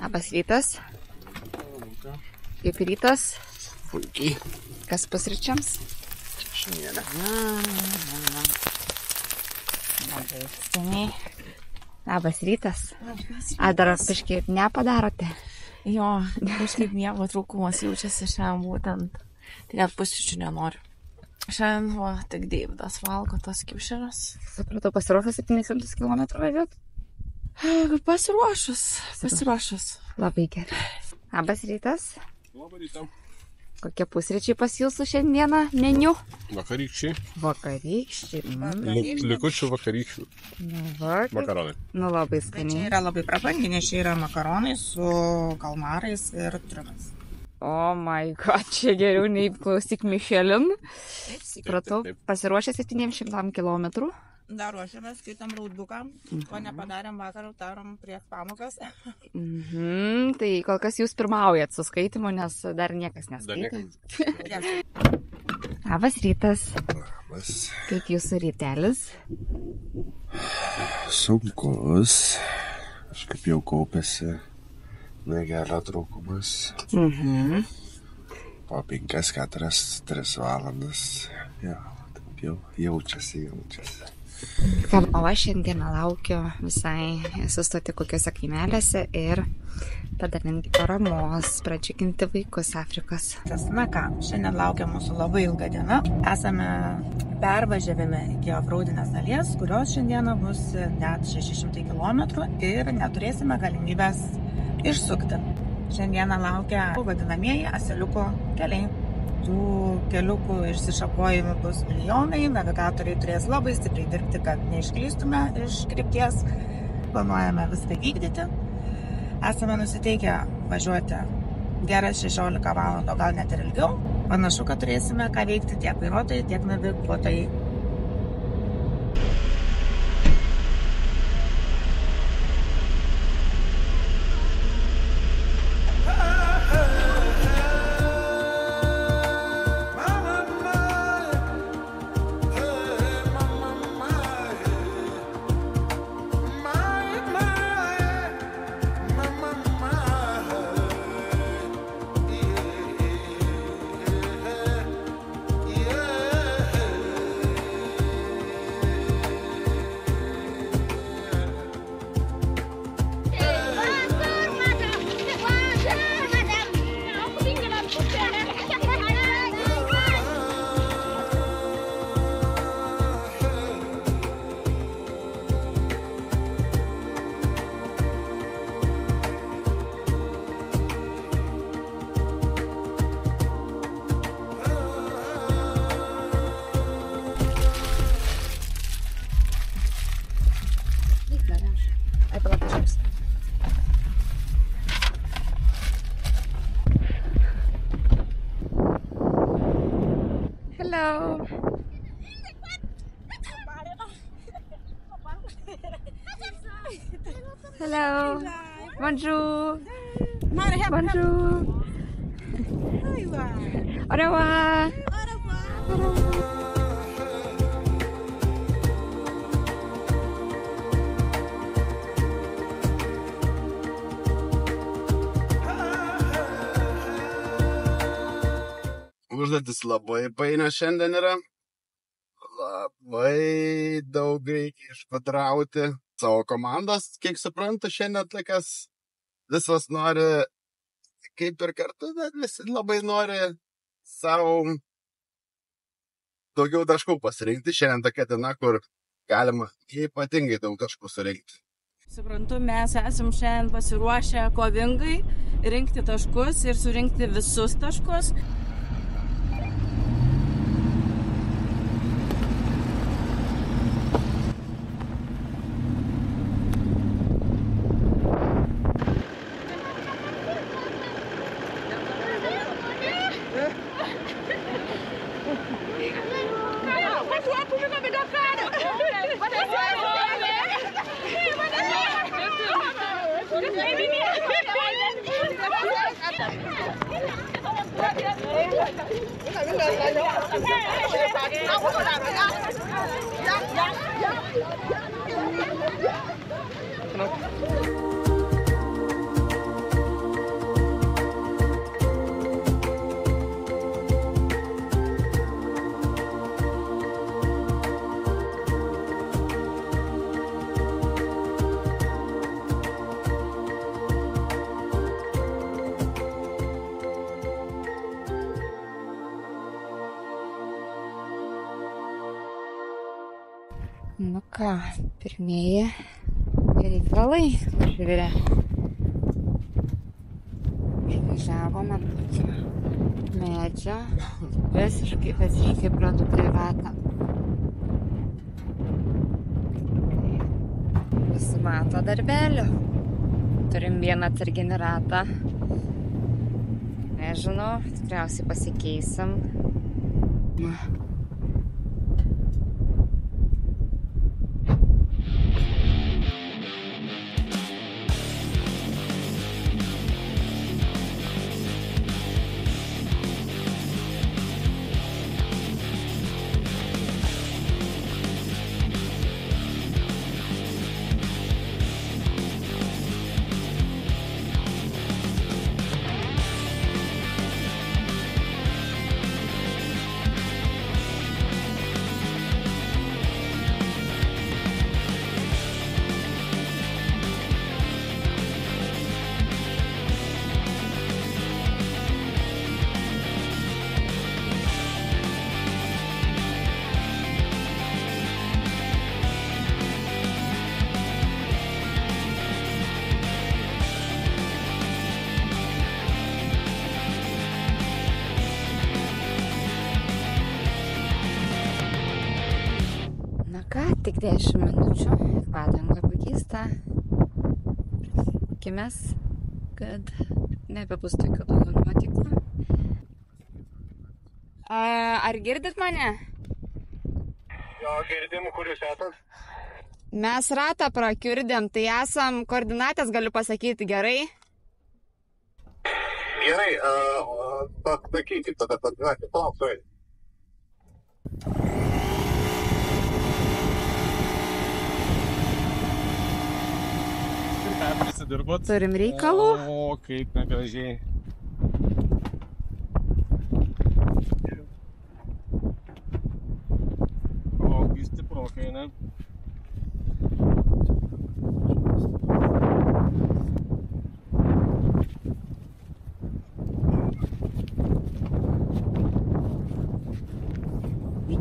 Labas rytas. Kaip rytas? Puikiai. Kas pusryčiams? Šiandieną. Labai seniai. Labas rytas. Ar dar kažkaip nepadarote? Jo, kažkaip miego trūkumas jaučiasi šiandien būtent. Tai net pusryčių nenoriu. Šiandien tik Deividas valgo tas kiaušinius. Supratau, pasiruošus 700 km važiuot? Pasiruošus. Labai gerai. Labas rytas. Labą rytą. Kokie pusryčiai pas jūsų šiandieną meniu? Vakarykščiai. Vakarykščiai. Likučių vakarykščių. Makaronai. Nu labai Čia skaniai. yra labai prabangi, nes čia yra makaronai su kalmarais ir triumis. Oh my god, čia geriau nei klausyk Michelin. Supratau, Taip. pasiruošę 700 km. Dar ruošiamės, skaitam raudbuką, ko nepadarėm vakar, darom prieš pamokas. Tai kol kas jūs pirmaujat su skaitimu, nes dar niekas neskaitė. Labas rytas. Labas. Kaip jūsų rytelis? Sunkus. Kažkaip jau kaupėsi negelio trūkumas. Po 5-4-3 valandas. Jo, taip jau jaučiasi. O aš šiandieną laukiu visai sustoti kokiuose kaimelėse ir padalinti paramos, pradžiuginti vaikus Afrikos. Na ką, šiandien laukia mūsų labai ilga diena. Esame pervažiavime iki Afraudinės dalies, kurios šiandieną bus net 600 km ir neturėsime galimybės išsukti. Šiandieną laukia vadinamieji asiliuko keliai. Tų keliukų išsišakojimų bus milijonai, navigatoriai turės labai stipriai dirbti, kad neišklystume iš krypties. Planuojame viską vykdyti. Esame nusiteikę važiuoti geras 16 valandų, gal net ir ilgiau. Panašu, kad turėsime ką veikti tiek vairuotojai, tiek naviguotojai. Hello. Hello. Bonjour. Bonjour. Au revoir. Užduotis labai painios šiandien yra. Labai daug reikia išpatrauti savo komandos. Kiek suprantu, šiandien atlikas visos nori, kaip ir kartu, bet visi labai nori savo daugiau taškų pasirinkti. Šiandien tokia diena, kur galima ypatingai daug taškų surinkti. Suprantu, mes esam šiandien pasiruošę kovingai rinkti taškus ir surinkti visus taškus. Nu ką, pirmieji reikalai užvirė. Išvažiavom ant tokio medžio, visiškai produktyvatą. Visi mato darbelio. Turim vieną atsarginį ratą. Nežinau, tikriausiai pasikeisim. Tik 10 minučių ir padanga pakeista. Tikimės, kad nebebus tokių daugiau nuotykių. Ar girdit mane? Jo, girdim, kur jūs esat? Mes ratą prakiurdėm, tai esam koordinatės, galiu pasakyti, gerai? Gerai, pasakykit tada, palauksiu. Prisidirbot? Turim reikalų. O, kaip negražiai. O, kai stiprokai, ne?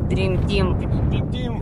Dream Team. Dream Team.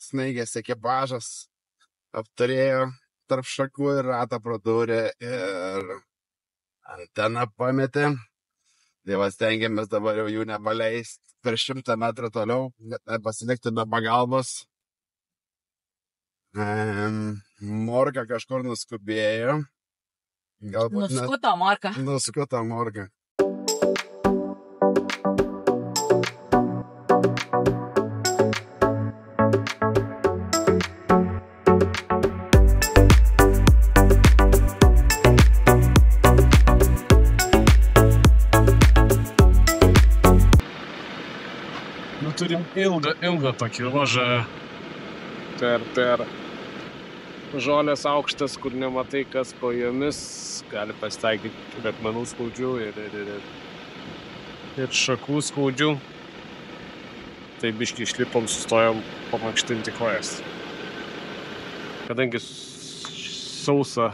Snaigės ekipažas aptarėjo tarp šakų ir ratą pradūrė ir anteną pametė. Tai va stengiamės dabar jau jų nepaleist per 100 metrų toliau, net nepasilikti be pagalbos. Morka kažkur nuskubėjo. Nuskuto morka. Nuskuto morka. Turim ilgą tokį ruožą per žolės aukštas, kur nematai, kas po jomis. Gali pasitaikyti akmenų skaudžių ir šakų skaudžių. Tai biškį išlipom, sustojom pamankštinti kojas. Kadangi sausa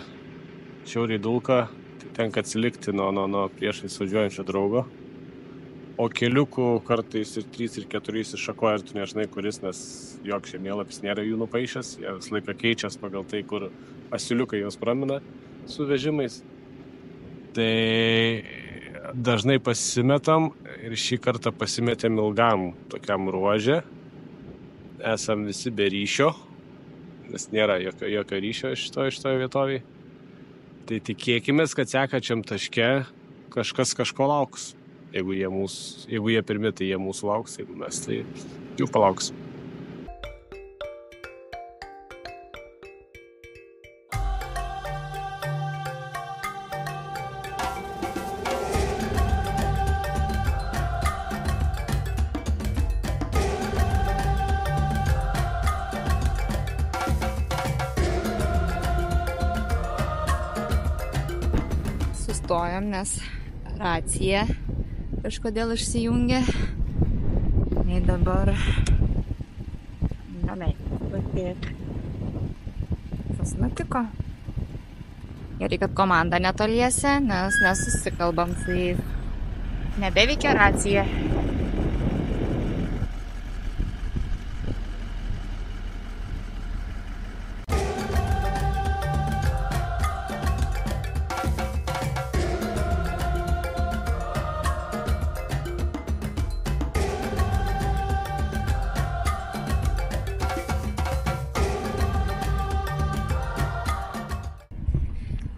šiauriai dulka, tai tenka atsilikti nuo priešais važiuojančio draugo. O keliukų kartais ir 3 ir 4 iššakoja ir tu nežinai kuris, nes joks žemėlapis nėra jų nupaišęs. Jie visą laiką keičias pagal tai, kur asiliukai jos pramina su vežimais. Tai dažnai pasimetam ir šį kartą pasimetėm ilgam tokiam ruože. Esam visi be ryšio, nes nėra jokio ryšio šitoje vietovėje. Tai tikėkimės, kad sekančiam taške kažkas kažko lauks. Jeigu jie pirmi, tai jie mūsų lauks, jeigu mes, tai jų palauks. sustojom, nes racija kažkodėl išsijungė. Nei dabar. Kas nutiko? Gerai, kad komanda netoliese, nes nesusikalbam su jais. Nebeveikia racija.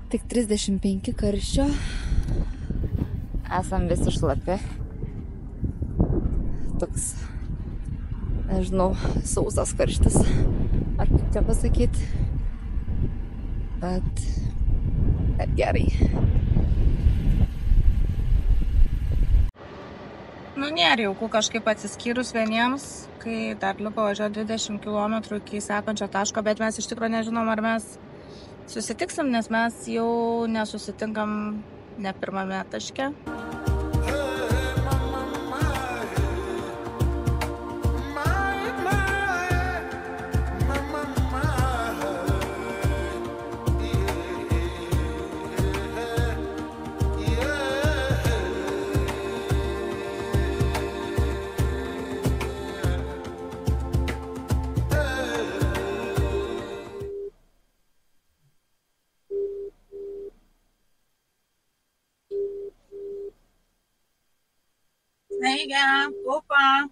Tik 35 karščio. Esam visi šlapi. Toks, nežinau, sausas karštis. Ar kaip čia pasakyti. Bet gerai. Nu, nėra jauku kažkaip atsiskyrus vieniems, kai dar liko važiuoti 20 km iki sekančio taško, bet mes iš tikrųjų nežinom, ar mes susitiksim, nes mes jau nesusitinkam ne pirmame taške. Sveiki, upa.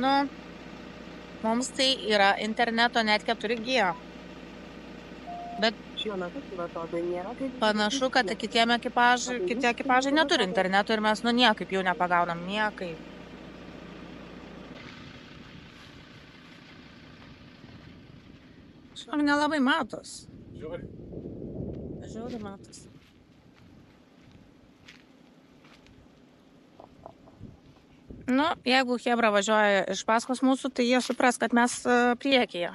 Nu, mums tai yra interneto net 4G. Bet panašu, kad kiti ekipažai neturi interneto ir mes niekaip jau nepagaunam, niekaip. Šiaip nelabai matos. Žiauriai matos. Nu, jeigu chebra važiuoja iš paskos mūsų, tai jie supras, kad mes priekyje.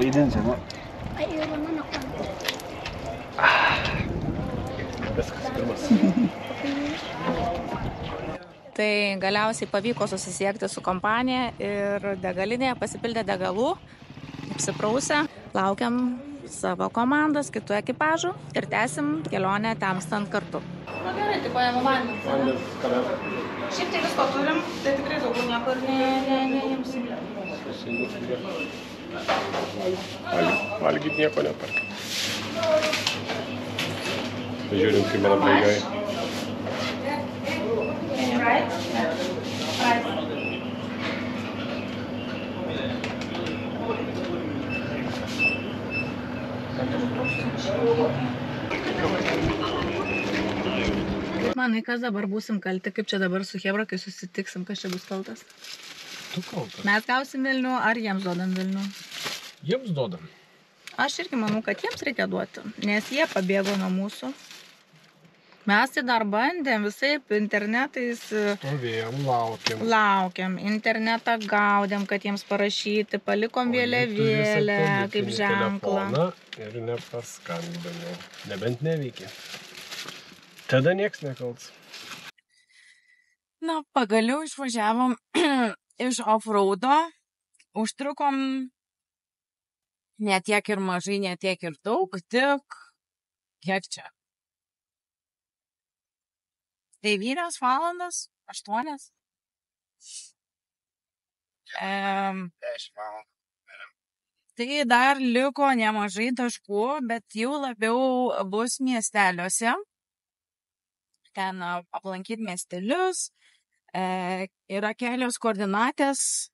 Vaidinsi, nu. Viskas pirmas. Tai galiausiai pavyko susisiekti su kompanija ir degalinėje pasipildė degalų, apsiprausę, laukiam savo komandos, kitų ekipažų ir tęsim kelionę temstant kartu. Na gerai, tai paėmų vandens. Šiaip tai visko turim, tai tikrai daugiau nieko ir neimsim. Valgyt nieko neparkim. Žiūrim, kaip man apdaigai. Manai, kas dabar būsim kalti, kaip čia dabar su chebra, kai susitiksim, kas čia bus kaltas? Tu kaltas. Mes gausim Vilnių, ar jiems duodam Vilnių? Jiems duodam. Aš irgi manau, kad jiems reikia duoti, nes jie pabėgo nuo mūsų. Mes tai dar bandėm visaip internetais. Stovėjom, Laukiam, internetą gaudėm, kad jiems parašyti, palikom vėliavėlę kaip ženklą. Ir nepaskambinau, nebent neveikia. Tada nieks nekalts. Na, pagaliau išvažiavom iš off-roado Užtrukom ne tiek ir mažai, ne tiek ir daug, tik kiek čia. 9 valandas, 8. 10 valandų. Tai dar liko nemažai taškų, bet jau labiau bus miesteliuose. Ten aplankyti miestelius, yra kelios koordinatės,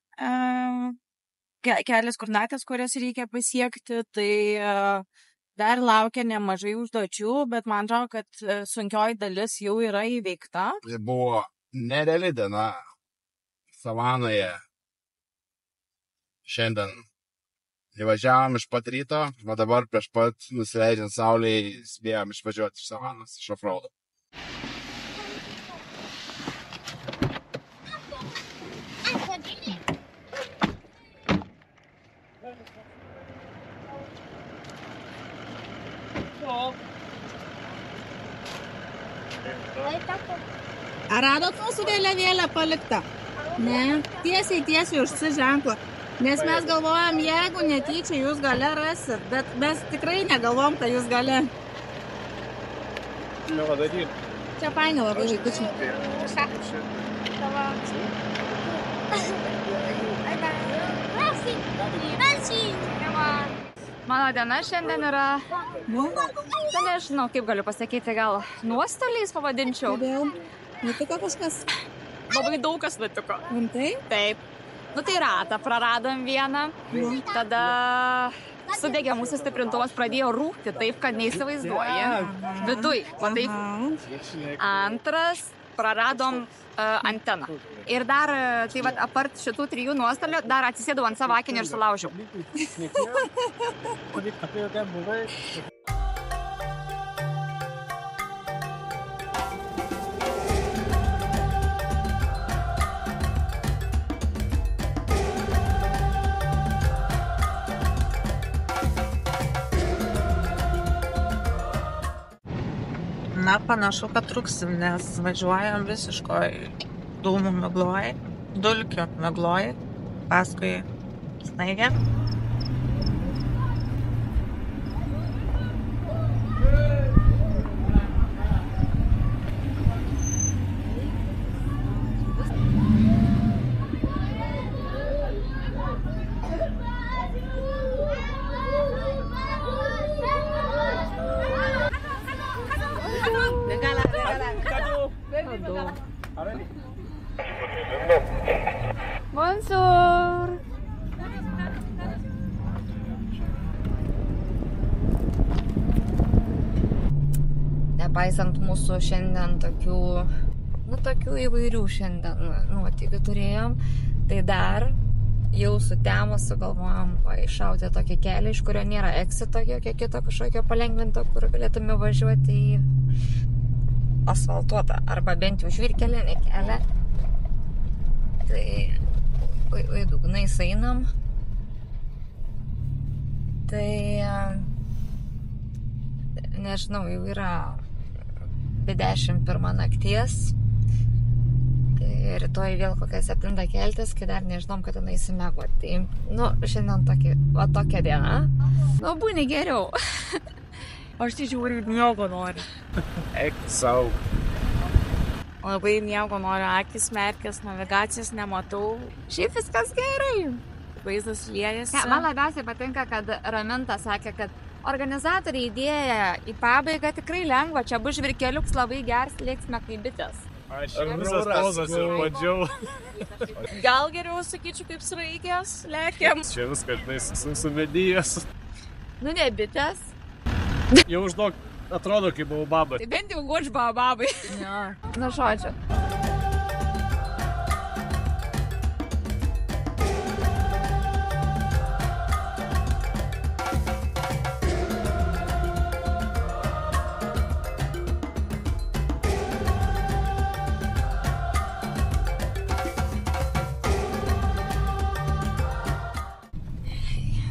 kurias reikia pasiekti, tai dar laukia nemažai užduočių, bet man atrodo, kad sunkioji dalis jau yra įveikta. Tai buvo nereali diena savanoje. Šiandien įvažiavom iš pat ryto, o dabar prieš pat nusileidžiant saulėje spėjom išvažiuoti iš savanos, iš offroado. Ar radot mūsų vėliavėlę paliktą? Ne, tiesiai užsiženklo. Nes mes galvojam, jeigu netyčia jūs gale rasit, bet mes tikrai negalvom, kad jūs gale. Čia paini labai vaikučiai. Mano diena šiandien yra, nežinau, kaip galiu pasakyti, gal nuostoliais pavadinčiau. Kodėl? Nutiko kažkas? Labai daug kas nutiko. Rimtai? Taip. Nu tai ratą praradom vieną, tada sudegė mūsų stiprintuvas, pradėjo rūkti taip, kad neįsivaizduoja. Viduj, va taip. Antras, praradom anteną. Ir dar, tai va, apart šitų 3 nuostolių, dar atsisėdau ant savo akinį ir sulaužiau. Na, panašu, kad truksim, nes važiuojam visiškoj dūmų migloj, dulkių migloj, paskui snaigė. Bonjour! Nepaisant mūsų šiandien tokių įvairių šiandien nuotykių turėjom, tai dar jau sutemus sugalvojom iššauti tokį kelią, iš kurio nėra exito, jokio kito kažkokio palengvinto, kur galėtume važiuoti į asfaltuotą arba bent jau žvyrkelinį kelią. Tai dugnais einam. Tai nežinau, jau yra apie 11 nakties. Tai rytoj vėl kokią 7 keltis, kai dar nežinom, kad ten eisim miegoti. Tai, šiandien tokia diena. Būni geriau. Aš tai žiūriu, miego noriu. Eik sau. Labai miego noriu, akis merkės, navigacijas nematau. Šiaip viskas gerai. Vaizdas liejasi. Man labiausiai patinka, kad Raminta sakė, kad organizatoriai idėja į pabaigą tikrai lengva. Čia bus žvyrkeliuks labai geras, lėksime kaip bitės. Aš visas pozas ir padžiau. Gal geriau sakyčiau kaip sraigės, lėkiam. Čia viskas, žinai, sumedijęs. Nu ne bitės. Jau užduok, atrodo kaip baobabai. Tai bent jau guodž baobabai. Ja. Na žodžiu.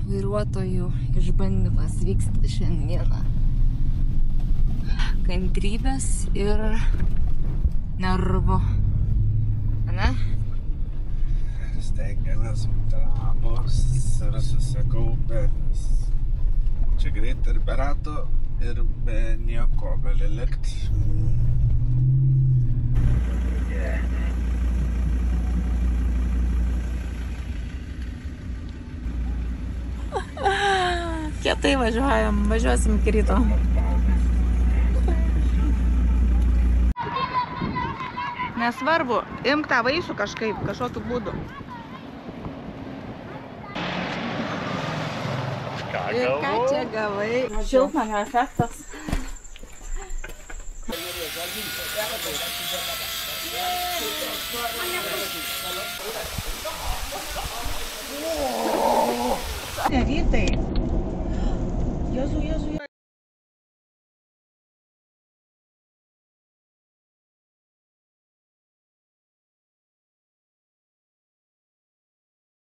Vairuotojų išbandymas vyksta šiandieną. Kantrybės ir nervų. Ane? Stengiamės. žmonės dramos ir susikaupę. Čia greit ir be rato, ir be nieko gali likti. Kietai važiuosim iki ryto. Nesvarbu, imk tą vaisių kažkokiu būdu. Ir ką čia gavai? Šiltnamio efektas. Rytai. Jėzu.